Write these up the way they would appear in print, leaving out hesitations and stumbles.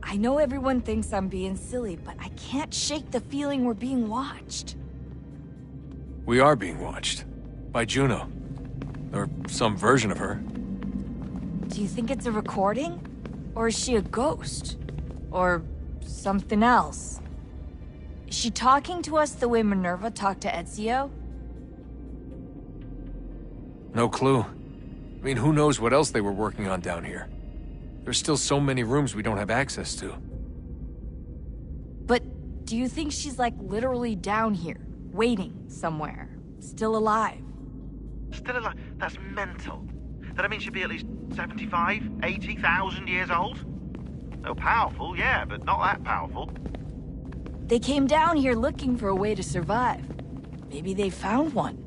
I know everyone thinks I'm being silly, but I can't shake the feeling we're being watched. We are being watched. By Juno. Or some version of her. Do you think it's a recording? Or is she a ghost? Or something else? Is she talking to us the way Minerva talked to Ezio? No clue. I mean, who knows what else they were working on down here? There's still so many rooms we don't have access to. But do you think she's like literally down here, waiting somewhere, still alive? Still alive? That's mental. That means she'd be at least 75, 80,000 years old? Oh, powerful, yeah, but not that powerful. They came down here looking for a way to survive. Maybe they found one.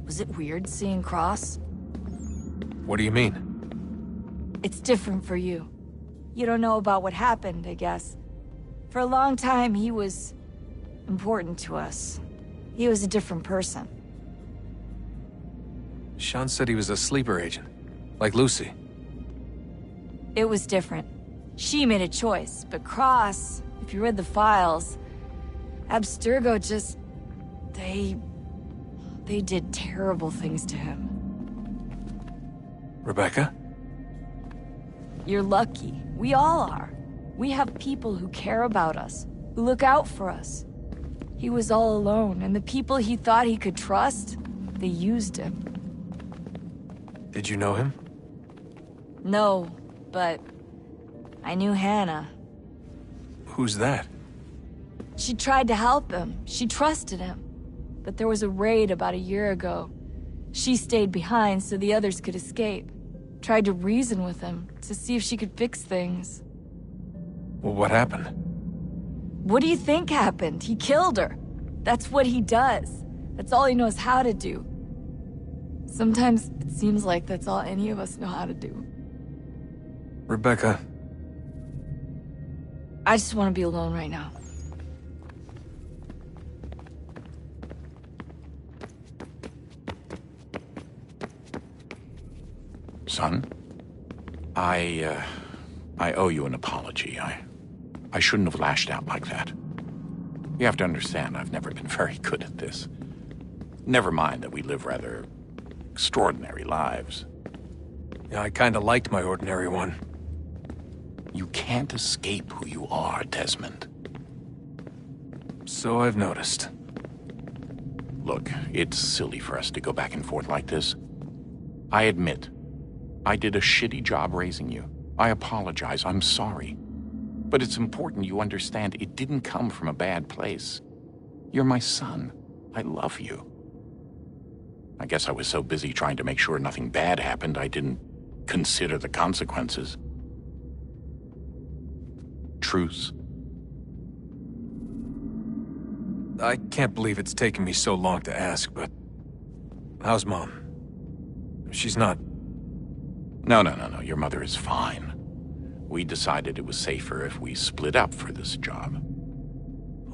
Was it weird seeing Cross? What do you mean? It's different for you. You don't know about what happened, I guess. For a long time, he was important to us. He was a different person. Sean said he was a sleeper agent. Like Lucy. It was different. She made a choice, but Cross, if you read the files, Abstergo just... They did terrible things to him. Rebecca? You're lucky. We all are. We have people who care about us, who look out for us. He was all alone, and the people he thought he could trust, they used him. Did you know him? No, but I knew Hannah. Who's that? She tried to help him. She trusted him. But there was a raid about a year ago. She stayed behind so the others could escape. Tried to reason with him to see if she could fix things. Well, what happened? What do you think happened? He killed her. That's what he does. That's all he knows how to do. Sometimes it seems like that's all any of us know how to do. Rebecca. I just want to be alone right now. Son, I owe you an apology. I shouldn't have lashed out like that. You have to understand, I've never been very good at this. Never mind that we live rather extraordinary lives. Yeah, I kinda liked my ordinary one. You can't escape who you are, Desmond. So I've noticed. Look, it's silly for us to go back and forth like this. I admit, I did a shitty job raising you. I apologize, I'm sorry. But it's important you understand it didn't come from a bad place. You're my son. I love you. I guess I was so busy trying to make sure nothing bad happened, I didn't consider the consequences. Truce? I can't believe it's taken me so long to ask, but... how's Mom? She's not... No. Your mother is fine. We decided it was safer if we split up for this job.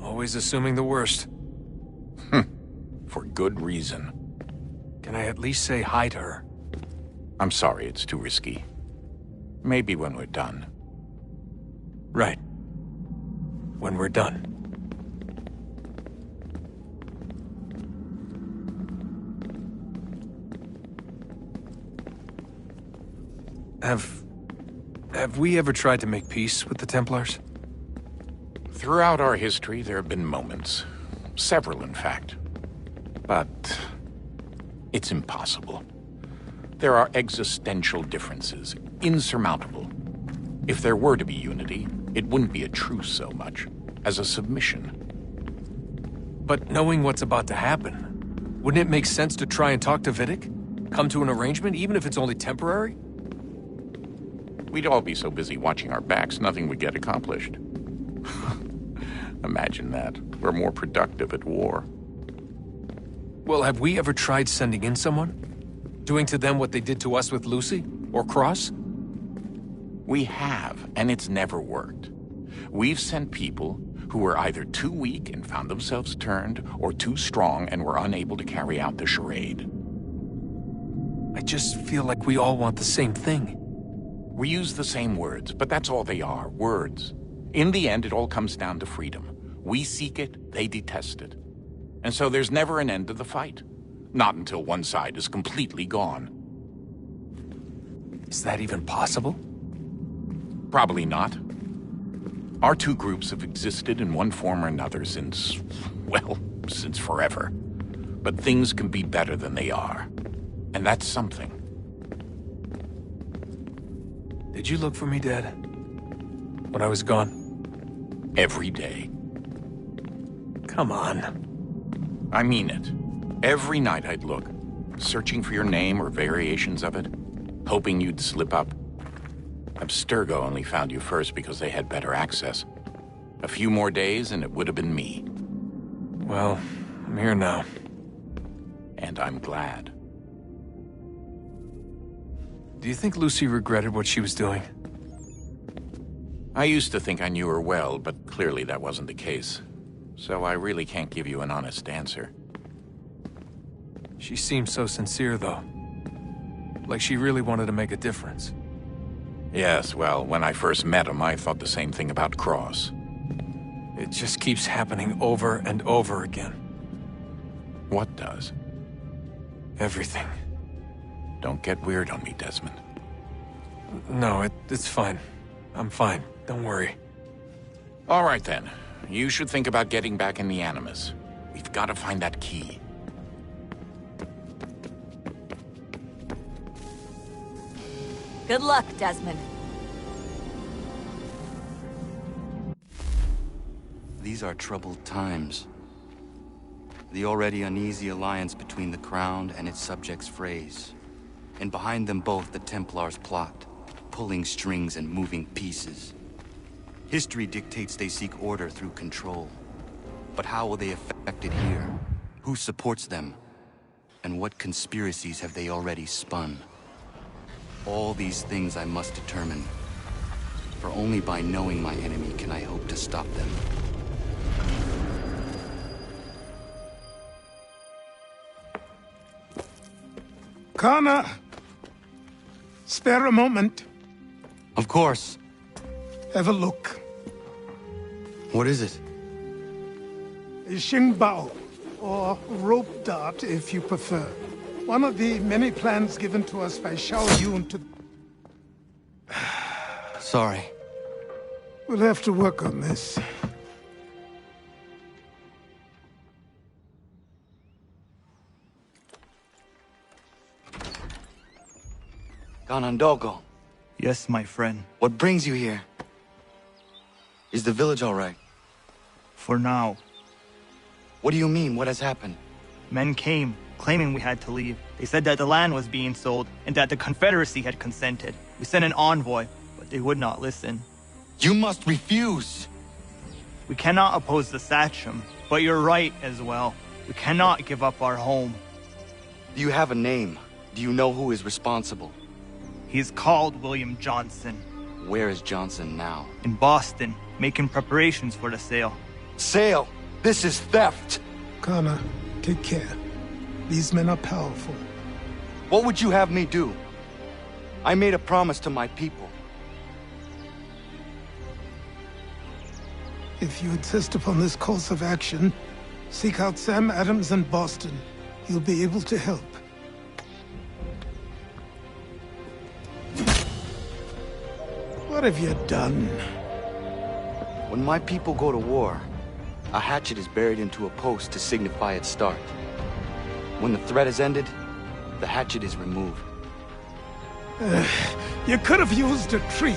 Always assuming the worst. For good reason. Can I at least say hi to her? I'm sorry, it's too risky. Maybe when we're done. Right. When we're done. Have we ever tried to make peace with the Templars? Throughout our history, there have been moments. Several, in fact. But it's impossible. There are existential differences, insurmountable. If there were to be unity, it wouldn't be a truce so much as a submission. But knowing what's about to happen, wouldn't it make sense to try and talk to Vidic? Come to an arrangement, even if it's only temporary? We'd all be so busy watching our backs, nothing would get accomplished. Imagine that. We're more productive at war. Well, have we ever tried sending in someone? Doing to them what they did to us with Lucy? Or Cross? We have, and it's never worked. We've sent people who were either too weak and found themselves turned, or too strong and were unable to carry out the charade. I just feel like we all want the same thing. We use the same words, but that's all they are, words. In the end, it all comes down to freedom. We seek it, they detest it. And so there's never an end to the fight. Not until one side is completely gone. Is that even possible? Probably not. Our two groups have existed in one form or another since, well, since forever. But things can be better than they are. And that's something. Did you look for me, Dad? When I was gone? Every day. Come on. I mean it. Every night I'd look, searching for your name or variations of it, hoping you'd slip up. Abstergo only found you first because they had better access. A few more days and it would have been me. Well, I'm here now. And I'm glad. Do you think Lucy regretted what she was doing? I used to think I knew her well, but clearly that wasn't the case. So I really can't give you an honest answer. She seemed so sincere, though. Like she really wanted to make a difference. Yes, well, when I first met him, I thought the same thing about Cross. It just keeps happening over and over again. What does? Everything. Don't get weird on me, Desmond. No, it's fine. I'm fine. Don't worry. All right, then. You should think about getting back in the Animus. We've got to find that key. Good luck, Desmond. These are troubled times. The already uneasy alliance between the Crown and its subjects frays. And behind them both the Templars plot, pulling strings and moving pieces. History dictates they seek order through control. But how will they affect it here? Who supports them? And what conspiracies have they already spun? All these things I must determine. For only by knowing my enemy can I hope to stop them. Connor! Spare a moment. Of course. Have a look. What is it? A Xingbao, or rope dart if you prefer. One of the many plans given to us by Xiao Yun to... Sorry. We'll have to work on this. Ganondogo, Yes, my friend. what brings you here? Is the village all right? For now. What do you mean? What has happened? Men came, claiming we had to leave. They said that the land was being sold, and that the Confederacy had consented. We sent an envoy, but they would not listen. You must refuse! We cannot oppose the Sachem, but you're right as well. We cannot give up our home. Do you have a name? Do you know who is responsible? He is called William Johnson. Where is Johnson now? In Boston, making preparations for the sale. Sale! This is theft! Connor, take care. These men are powerful. What would you have me do? I made a promise to my people. If you insist upon this course of action, seek out Sam Adams in Boston. He'll be able to help. What have you done? When my people go to war, a hatchet is buried into a post to signify its start. When the threat is ended, the hatchet is removed. You could have used a tree.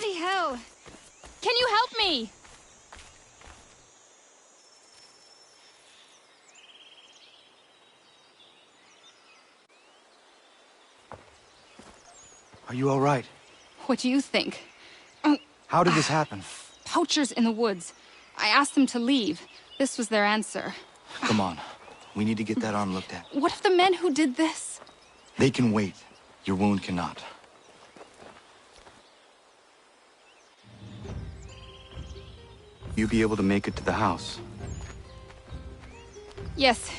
Bloody hell! Can you help me? Are you all right? What do you think? How did this happen? Poachers in the woods. I asked them to leave. This was their answer. Come on. We need to get that arm looked at. What if the men who did this? They can wait. Your wound cannot. You be able to make it to the house? Yes.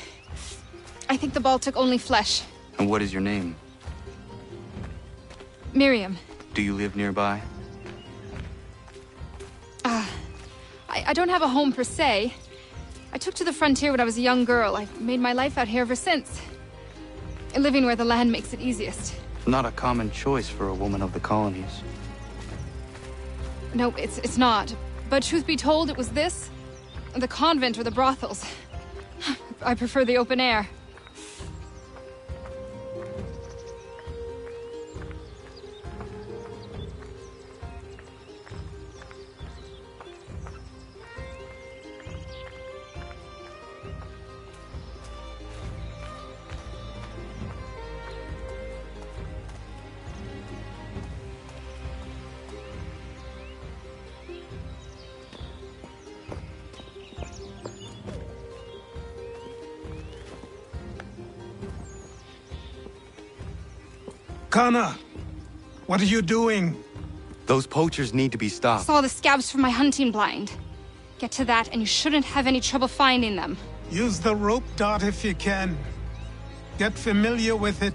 I think the ball took only flesh. And what is your name? Miriam. Do you live nearby? I don't have a home per se. I took to the frontier when I was a young girl. I've made my life out here ever since. Living where the land makes it easiest. Not a common choice for a woman of the colonies. No, it's not. But truth be told, it was this, the convent or the brothels. I prefer the open air. Kana, what are you doing? Those poachers need to be stopped. Saw the scabs from my hunting blind. Get to that and you shouldn't have any trouble finding them. Use the rope dart if you can. Get familiar with it.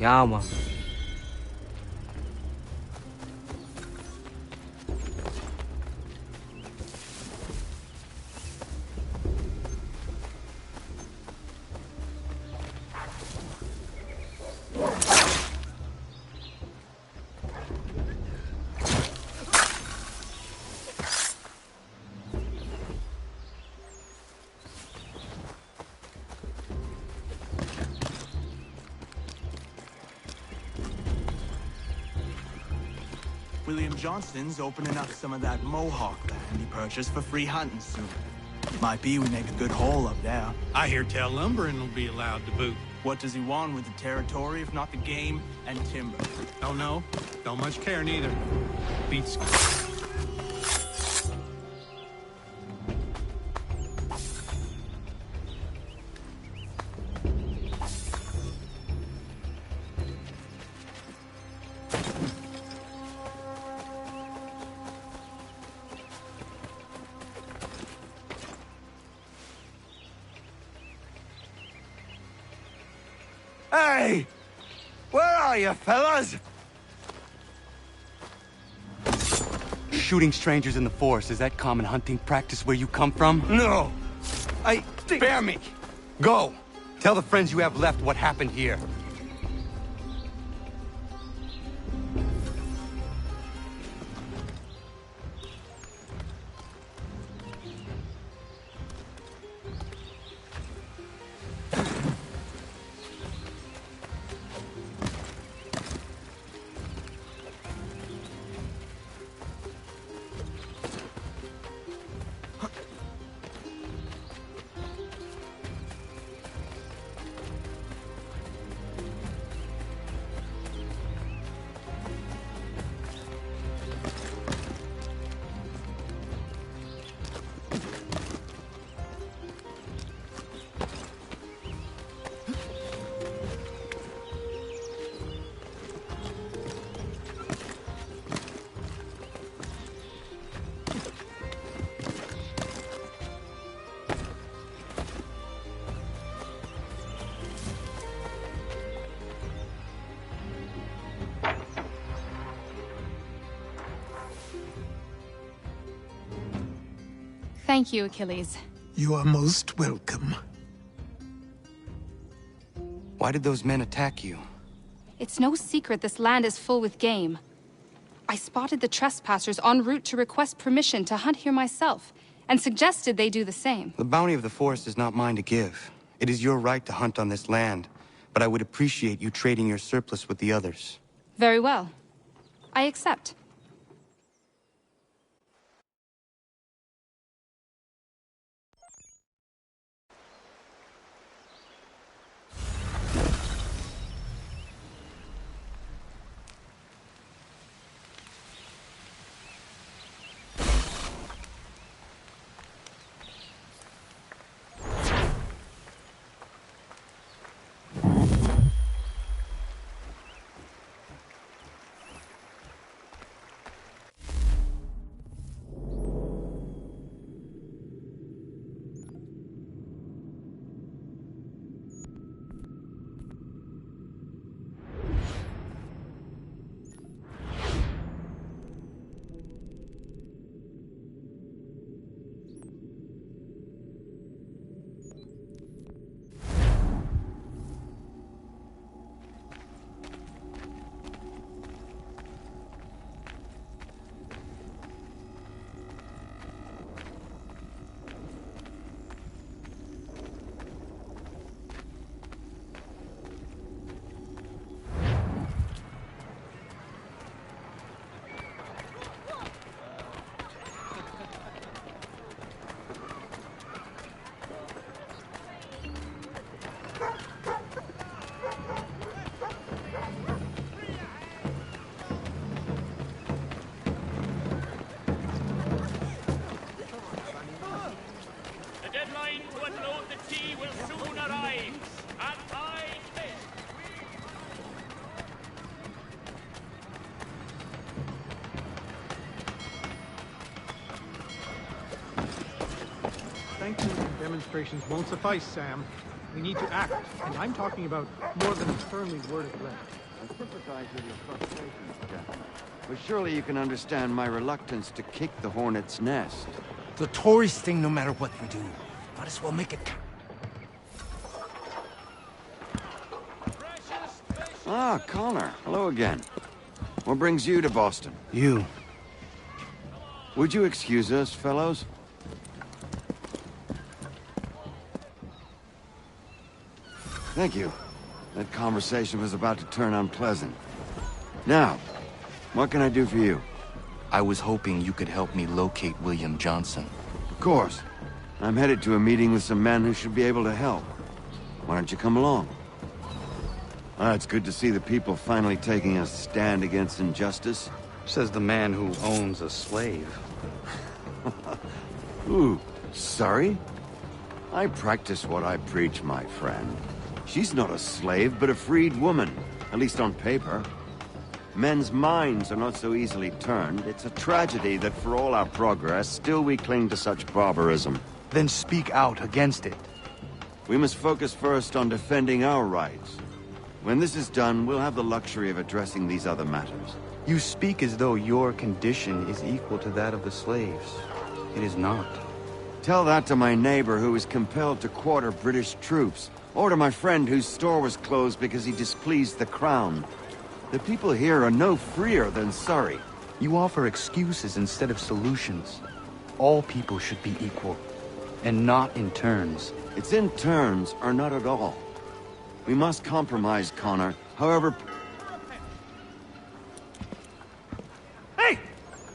Ja, man. William Johnston's opening up some of that Mohawk land he purchased for free hunting soon. Might be we make a good haul up there. I hear tell lumbering will be allowed to boot. What does he want with the territory if not the game and timber? Don't know. Don't much care neither. Beats. Hey! Where are you, fellas? Shooting strangers in the forest, is that common hunting practice where you come from? No! Spare me! Go! Tell the friends you have left what happened here. Thank you, Achilles. You are most welcome. Why did those men attack you? It's no secret this land is full with game. I spotted the trespassers en route to request permission to hunt here myself, and suggested they do the same. The bounty of the forest is not mine to give. It is your right to hunt on this land, but I would appreciate you trading your surplus with the others. Very well. I accept. Sanctions and demonstrations won't suffice, Sam. We need to act, and I'm talking about more than a firmly worded letter. I sympathize with your frustrations, Captain. But surely you can understand my reluctance to kick the hornet's nest. The tourist thing, no matter what we do. Might as well make it count. Ah, Connor. Hello again. What brings you to Boston? You. Would you excuse us, fellows? Thank you. That conversation was about to turn unpleasant. Now, what can I do for you? I was hoping you could help me locate William Johnson. Of course. I'm headed to a meeting with some men who should be able to help. Why don't you come along? It's good to see the people finally taking a stand against injustice. Says the man who owns a slave. Ooh, sorry? I practice what I preach, my friend. She's not a slave, but a freed woman, at least on paper. Men's minds are not so easily turned. It's a tragedy that for all our progress, still we cling to such barbarism. Then speak out against it. We must focus first on defending our rights. When this is done, we'll have the luxury of addressing these other matters. You speak as though your condition is equal to that of the slaves. It is not. Tell that to my neighbor who was compelled to quarter British troops, or to my friend whose store was closed because he displeased the crown. The people here are no freer than Surrey. You offer excuses instead of solutions. All people should be equal, and not in turns. It's in turns, or not at all. We must compromise, Connor. However... Hey!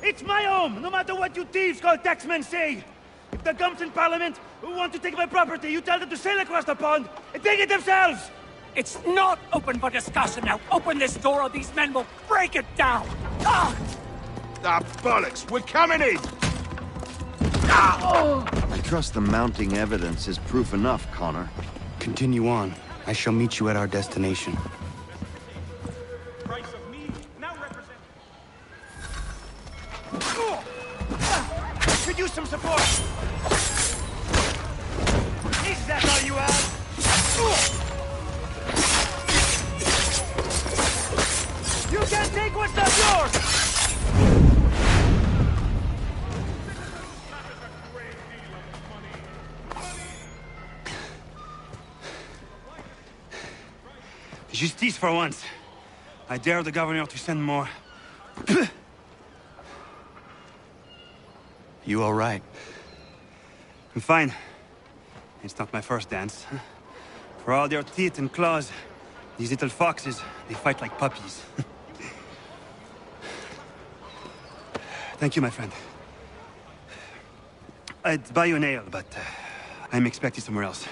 It's my home, no matter what you thieves called taxmen say! If the gumps in Parliament who want to take my property, you tell them to sail across the pond and take it themselves! It's not open for discussion now. Open this door or these men will break it down. Ah! Ah, bollocks! We're coming in! I trust the mounting evidence is proof enough, Connor. Continue on. I shall meet you at our destination. Price of me now represent... Could use some support! Is that all you have? You can't take what's not yours! Justice for once. I dare the governor to send more. You all right? I'm fine. It's not my first dance. For all their teeth and claws, these little foxes, they fight like puppies. Thank you, my friend. I'd buy you an ale, but I'm expected somewhere else.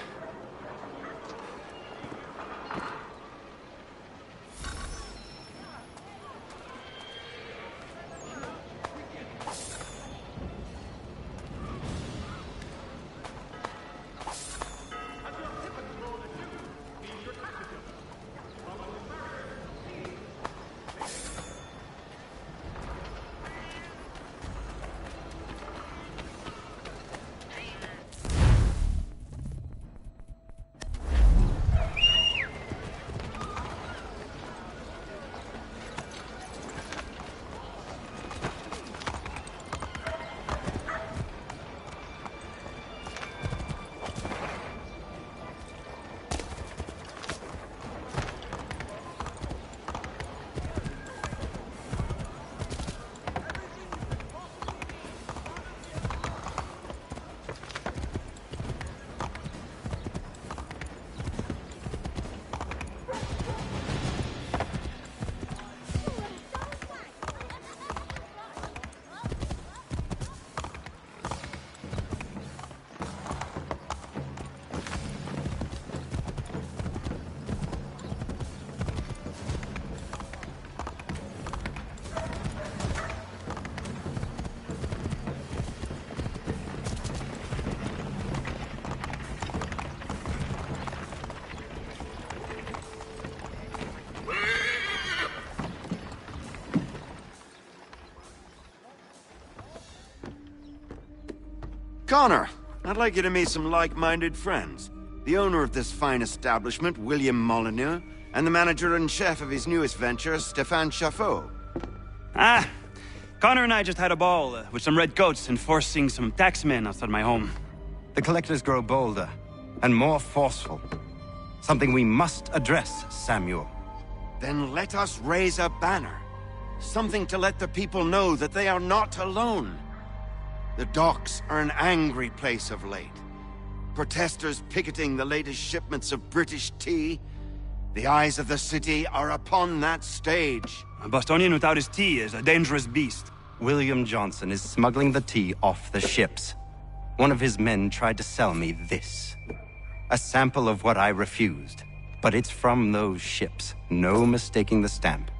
Connor, I'd like you to meet some like-minded friends. The owner of this fine establishment, William Molyneux, and the manager and chef of his newest venture, Stéphane Chaffeau. Ah, Connor and I just had a ball with some red coats enforcing some taxmen outside my home. The collectors grow bolder and more forceful. Something we must address, Samuel. Then let us raise a banner. Something to let the people know that they are not alone. The docks are an angry place of late. Protesters picketing the latest shipments of British tea. The eyes of the city are upon that stage. A Bostonian without his tea is a dangerous beast. William Johnson is smuggling the tea off the ships. One of his men tried to sell me this. A sample of what I refused. But it's from those ships. No mistaking the stamp.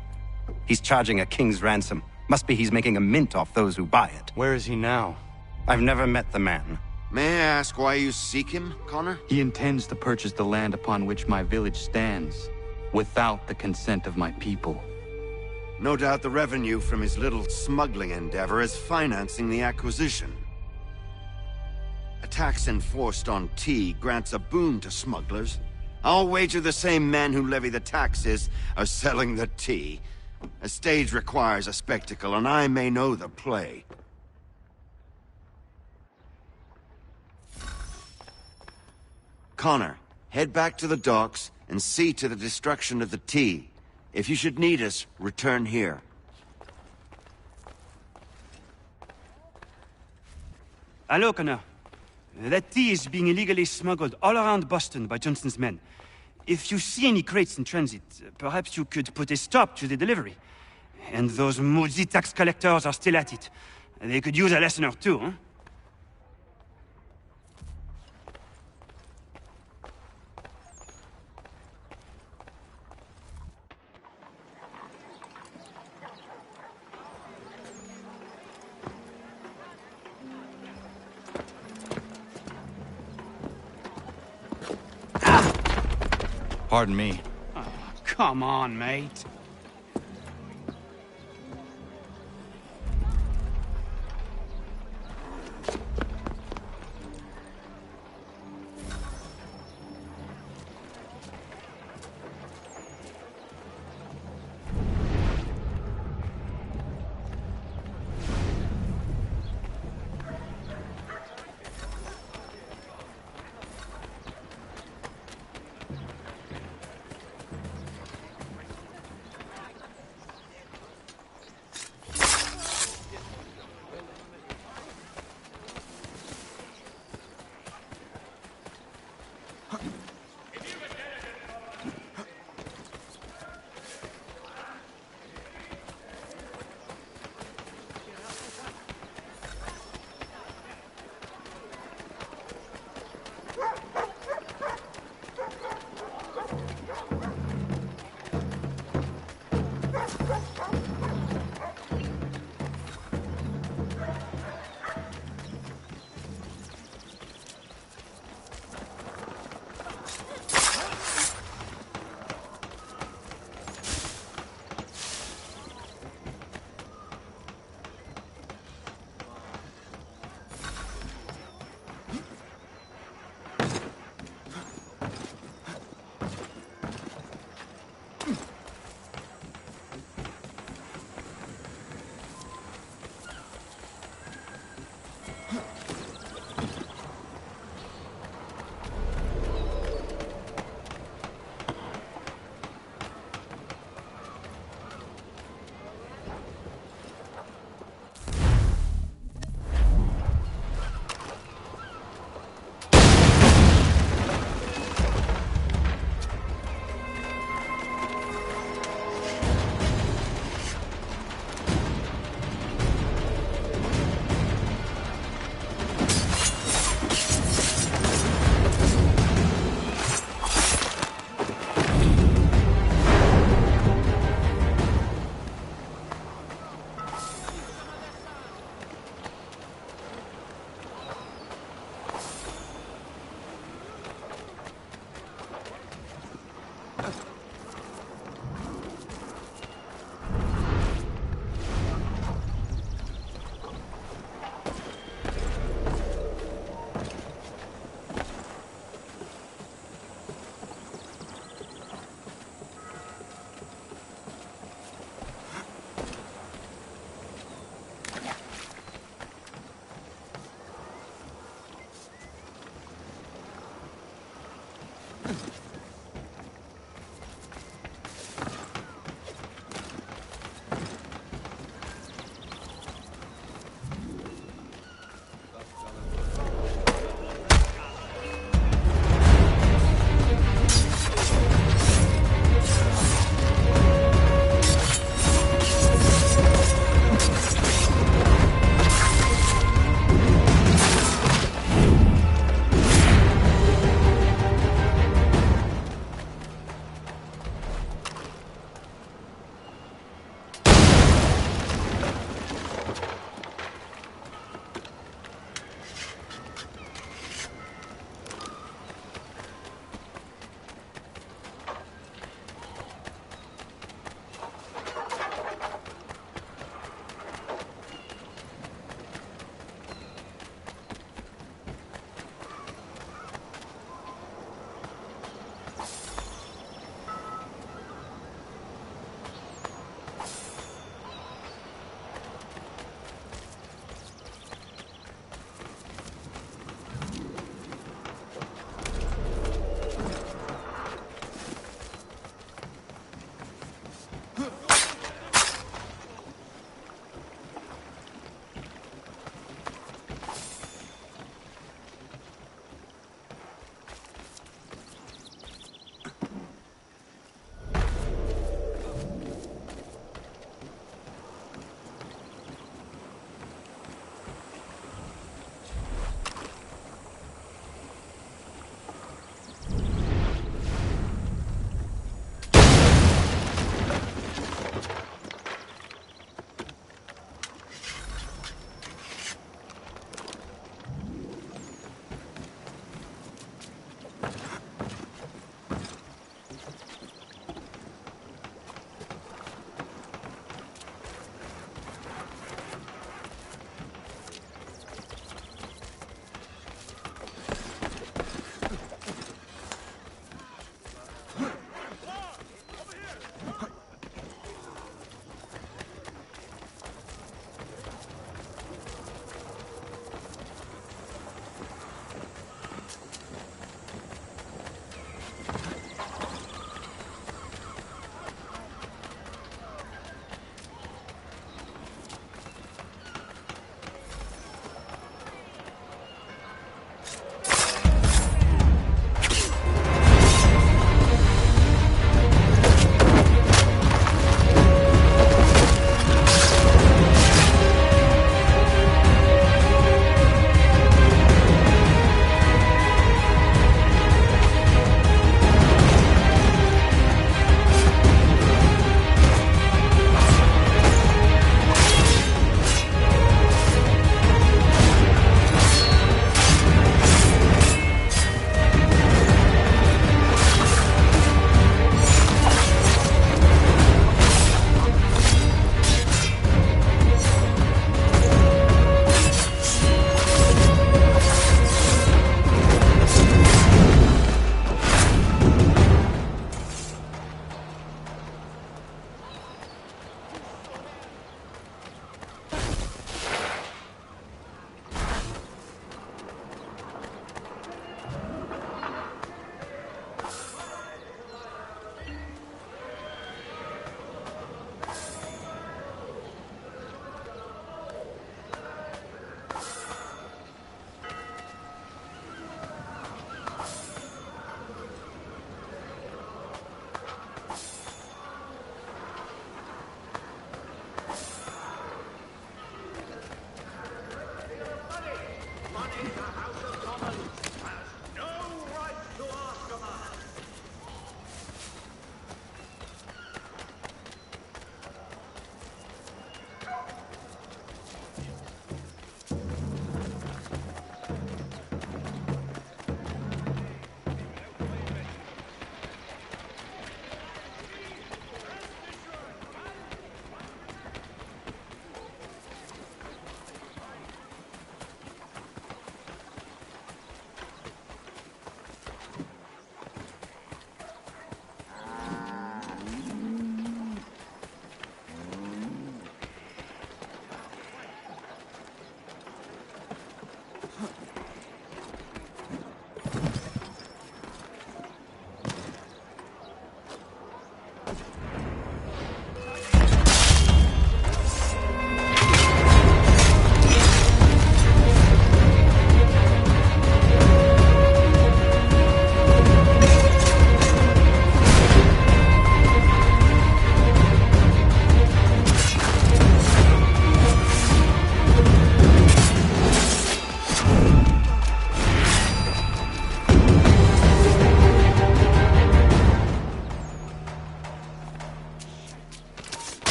He's charging a king's ransom. Must be he's making a mint off those who buy it. Where is he now? I've never met the man. May I ask why you seek him, Connor? He intends to purchase the land upon which my village stands, without the consent of my people. No doubt the revenue from his little smuggling endeavor is financing the acquisition. A tax enforced on tea grants a boon to smugglers. I'll wager the same men who levy the taxes are selling the tea. A stage requires a spectacle, and I may know the play. Connor, head back to the docks and see to the destruction of the tea. If you should need us, return here. Hello, Connor. That tea is being illegally smuggled all around Boston by Johnson's men. If you see any crates in transit, perhaps you could put a stop to the delivery. And those moody tax collectors are still at it. They could use a lesson or two, huh? Pardon me. Oh, come on, mate.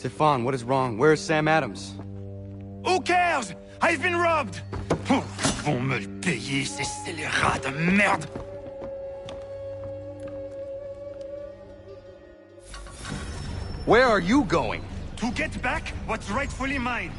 Stefan, what is wrong? Where's Sam Adams? Who cares? I've been robbed! Oh, ils vont me le payer, ces scélérats de merde! Where are you going? To get back what's rightfully mine.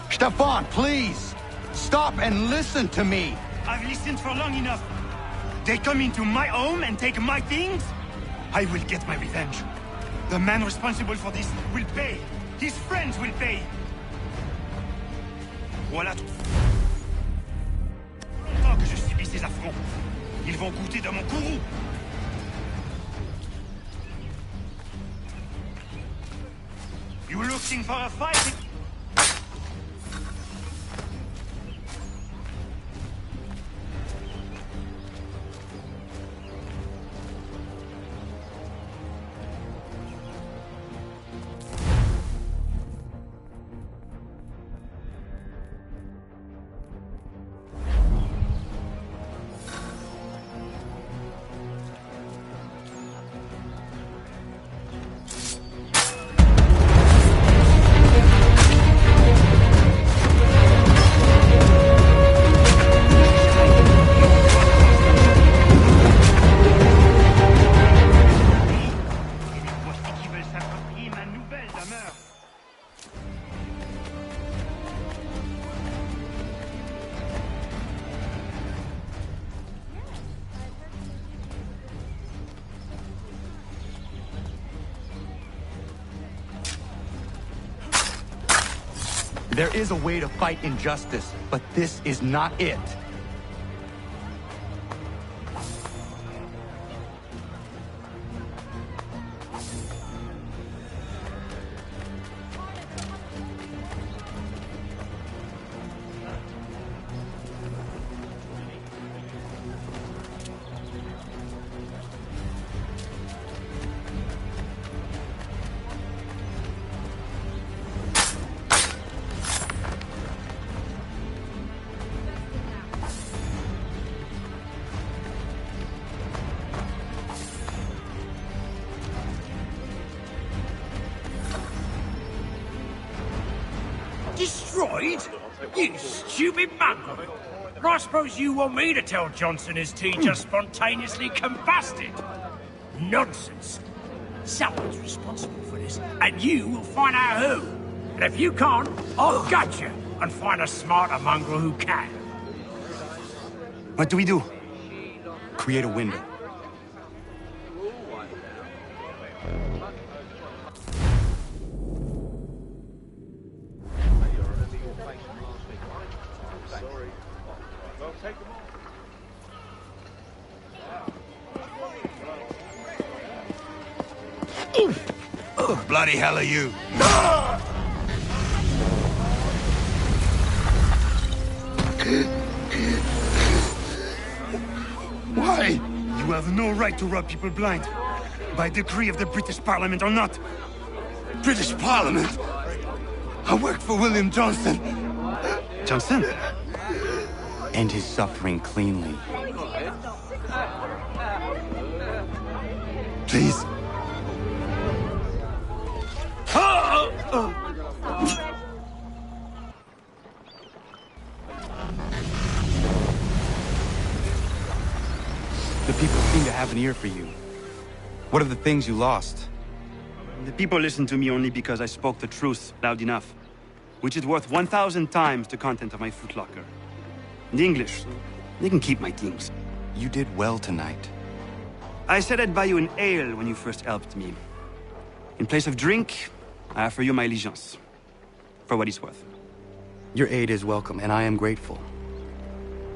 Stefan, please! Stop and listen to me! I've listened for long enough. They come into my home and take my things? I will get my revenge. The man responsible for this will pay. His friends will pay. Voilà tout. Longtemps que je subis ces affronts. Ils vont goûter de mon courroux. You looking for a fight? There is a way to fight injustice, but this is not it. Destroyed? You stupid mongrel! I suppose you want me to tell Johnson his tea just spontaneously combusted? Nonsense! Someone's responsible for this, and you will find out who. And if you can't, I'll gut you and find a smarter mongrel who can. What do we do? Create a window. Bloody hell are you? Why? You have no right to rob people blind. By decree of the British Parliament or not. British Parliament? I worked for William Johnson. Johnson? end his suffering cleanly. Please. The people seem to have an ear for you. What are the things you lost? The people listen to me only because I spoke the truth loud enough, which is worth 1,000 times the content of my footlocker. In English, they can keep my things. You did well tonight. I said I'd buy you an ale when you first helped me. In place of drink, I offer you my allegiance. For what it's worth. Your aid is welcome, and I am grateful.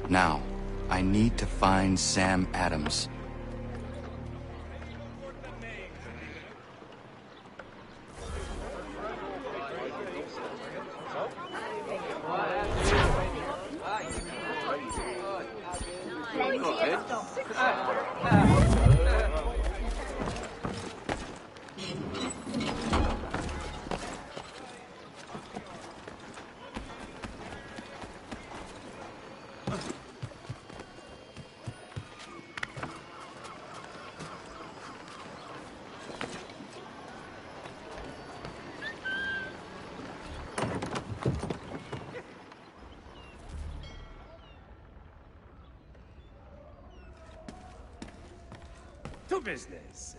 Now, I need to find Sam Adams. To business.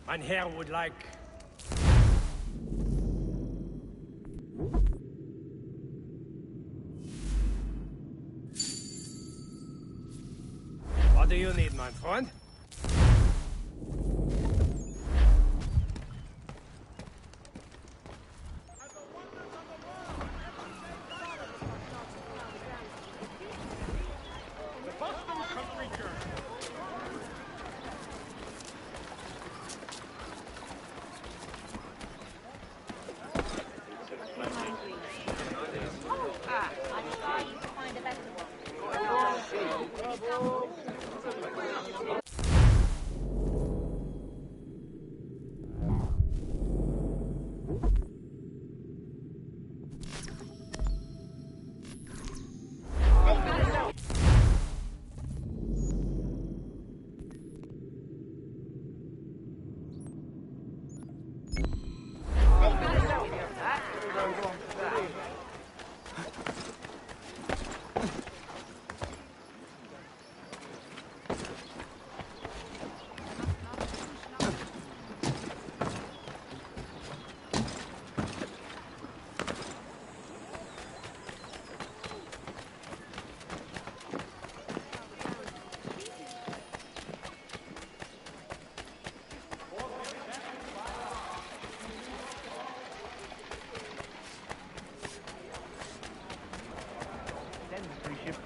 Mein Herr would like... What do you need, my friend?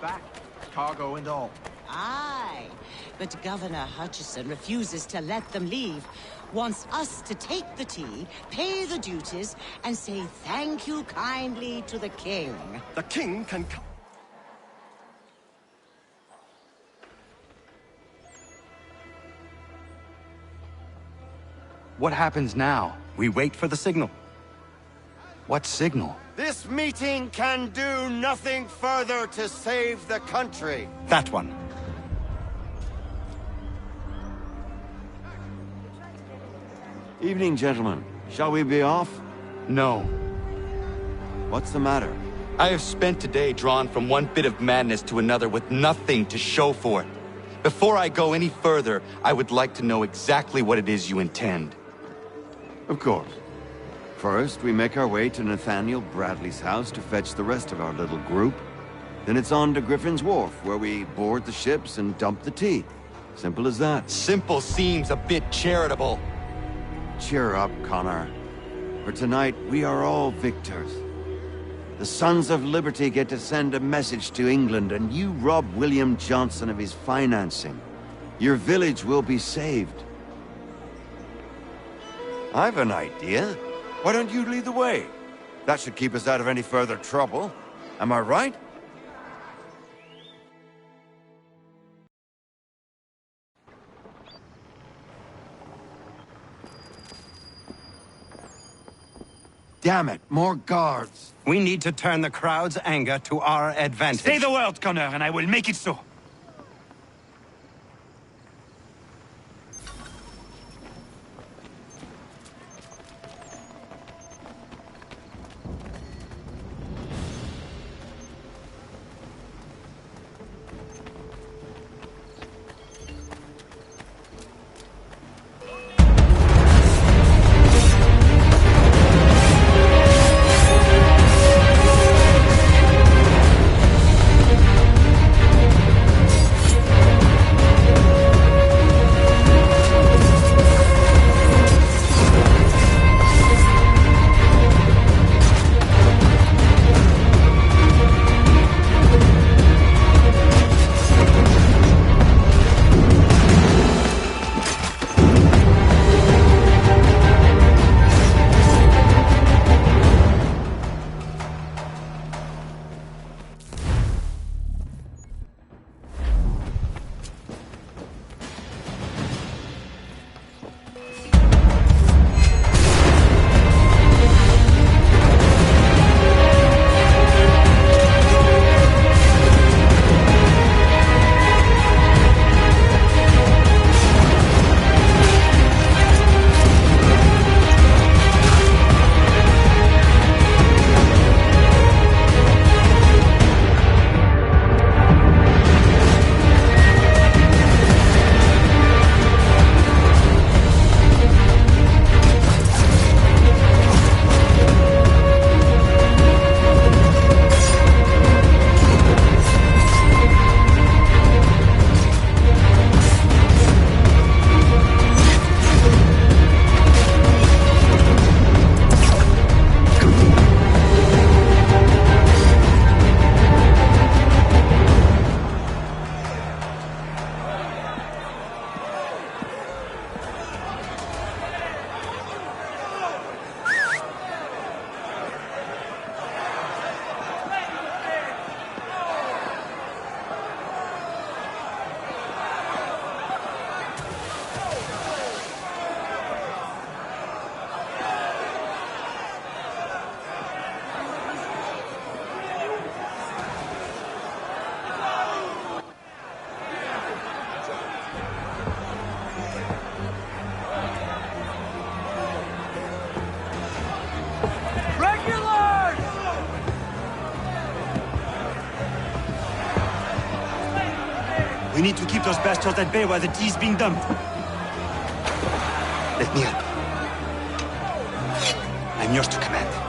Back, cargo and all. Aye, but Governor Hutchison refuses to let them leave. Wants us to take the tea, pay the duties, and say thank you kindly to the king. The king can come. What happens now? We wait for the signal. What signal? This meeting can do nothing further to save the country. That one. Evening, gentlemen. Shall we be off? No. What's the matter? I have spent today drawn from one bit of madness to another with nothing to show for it. Before I go any further, I would like to know exactly what it is you intend. Of course. First, we make our way to Nathaniel Bradley's house to fetch the rest of our little group. Then it's on to Griffin's Wharf, where we board the ships and dump the tea. Simple as that. Simple seems a bit charitable. Cheer up, Connor. For tonight, we are all victors. The Sons of Liberty get to send a message to England, and you rob William Johnson of his financing. Your village will be saved. I've an idea. Why don't you lead the way? That should keep us out of any further trouble. Am I right? Damn it, more guards. We need to turn the crowd's anger to our advantage. Say the word, Connor, and I will make it so. We need to keep those bastards at bay while the tea's being dumped. Let me help. I'm yours to command.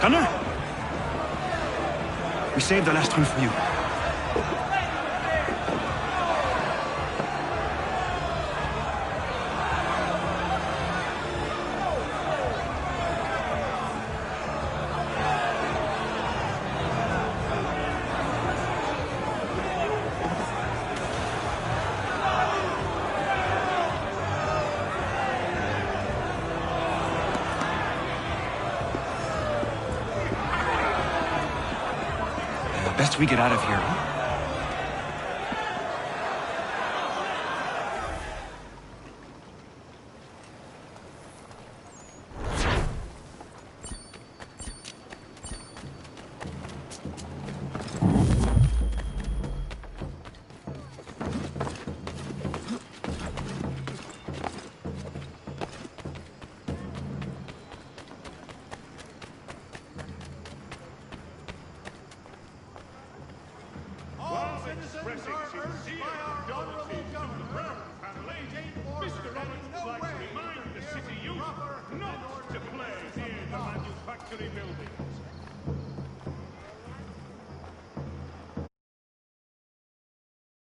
Connor? We saved the last one for you. Best we get out of here, huh?